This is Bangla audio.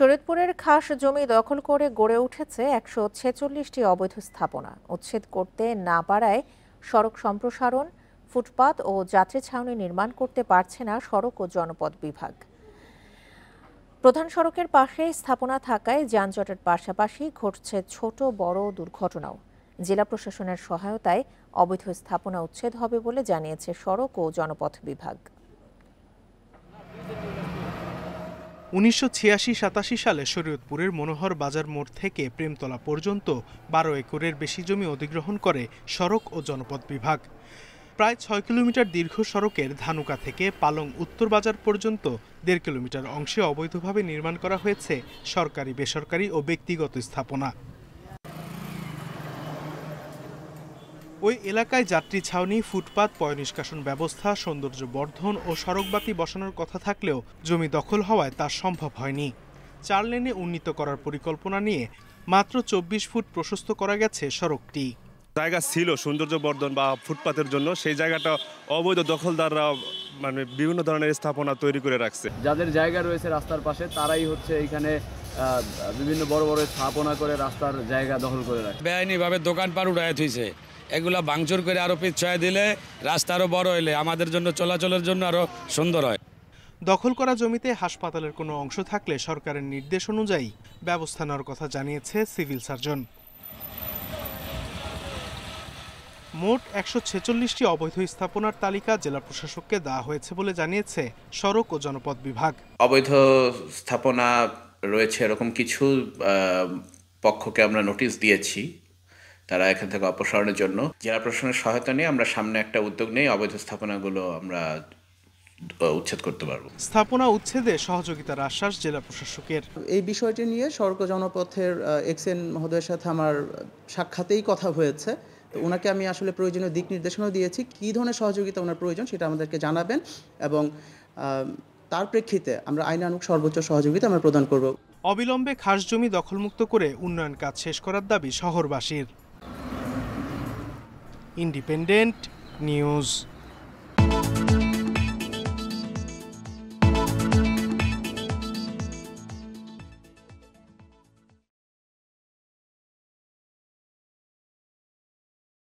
শরীয়তপুরের খাস জমি দখল করে গড়ে উঠেছে ১৪৬টি অবৈধ স্থাপনা। উচ্ছেদ করতে না পারায় সড়ক সম্প্রসারণ, ফুটপাত ও যাত্রী ছাউনি নির্মাণ করতে পারছে না সড়ক ও জনপথ বিভাগ। প্রধান সড়কের পাশে স্থাপনা থাকায় যানজটের পাশাপাশি ঘটছে ছোট বড় দুর্ঘটনাও। জেলা প্রশাসনের সহায়তায় অবৈধ স্থাপনা উচ্ছেদ হবে বলে জানিয়েছে সড়ক ও জনপথ বিভাগ। ১৯৮৬-৮৭ সালে শরীয়তপুরের মনোহর বাজার মোড় থেকে প্রেমতলা পর্যন্ত ১২ একরের বেশি জমি অধিগ্রহণ করে সড়ক ও জনপথ বিভাগ। প্রায় ৬ কিলোমিটার দীর্ঘ সড়কের ধানুকা থেকে পালং উত্তর বাজার পর্যন্ত ১.৫ কিলোমিটার অংশে অবৈধভাবে নির্মাণ করা হয়েছে সরকারি, বেসরকারি ও ব্যক্তিগত স্থাপনা। ওই এলাকায় যাত্রী ছাউনি, ফুটপাত, পয়ঃনিষ্কাশন ব্যবস্থা, সৌন্দর্য বর্ধন ও সড়কবাতি বসানোর কথা থাকলেও জমি দখল হওয়ায় তা সম্ভব হয়নি। ৪ লেনে উন্নীত করার পরিকল্পনা নিয়ে মাত্র ২৪ ফুট প্রশস্ত করা গেছে সড়কটি। জায়গা ছিল সৌন্দর্য বর্ধন বা ফুটপাতের জন্য, সেই জায়গাটা অবৈধ দখলদাররা বিভিন্ন ধরনের স্থাপনা তৈরি করে রাখছে। যাদের জায়গা রয়েছে রাস্তার পাশে তারাই এখানে বিভিন্ন বড় বড় স্থাপনা করে রাস্তার জায়গা দখল করে রাখে। বেআইনিভাবে দোকানপাট উঠায় থইছে, এগুলা ভাঙচুর করে আরো পিছায় দিলে রাস্তা আরো বড় হইলে আমাদের জন্য চলাচলের জন্য আরো সুন্দর হয়। দখল করা জমিতে হাসপাতালের কোনো অংশ থাকলে সরকারের নির্দেশ অনুযায়ী ব্যবস্থা নেওয়ার কথা জানিয়েছে সিভিল সার্জন। মোট ১৪৬টি অবৈধ স্থাপনার তালিকা জেলা প্রশাসককে দেওয়া হয়েছে বলে জানিয়েছে সড়ক ও জনপথ বিভাগ। অবৈধ স্থাপনা রয়েছে এরকম কিছু পক্ষকে আমরা নোটিশ দিয়েছি, তারা এখান থেকে অপসারণের জন্য। জেলা প্রশাসনের সহায়তা নিয়ে আমরা সামনে একটা উদ্যোগ নিয়ে অবৈধ স্থাপনাগুলো আমরা উচ্ছেদ করতে পারবো। স্থাপনা উচ্ছেদে সহযোগিতার আশ্বাস জেলা প্রশাসকের। এই বিষয়টি নিয়ে সড়ক ও জনপথের এক্সএন মহোদয়ের সাথে আমার সাক্ষাতেই কথা হয়েছে। তো ওনাকে আমি আসলে প্রয়োজনীয় দিক নির্দেশনাও দিয়েছি, কী ধরনের সহযোগিতা ওনার প্রয়োজন সেটা আমাদেরকে জানাবেন এবং তার প্রেক্ষিতে আমরা আইনানুগ সর্বোচ্চ সহযোগিতা আমরা প্রদান করব। অবিলম্বে খাস জমি দখলমুক্ত করে উন্নয়ন কাজ শেষ করার দাবি শহরবাসীর। Independent news.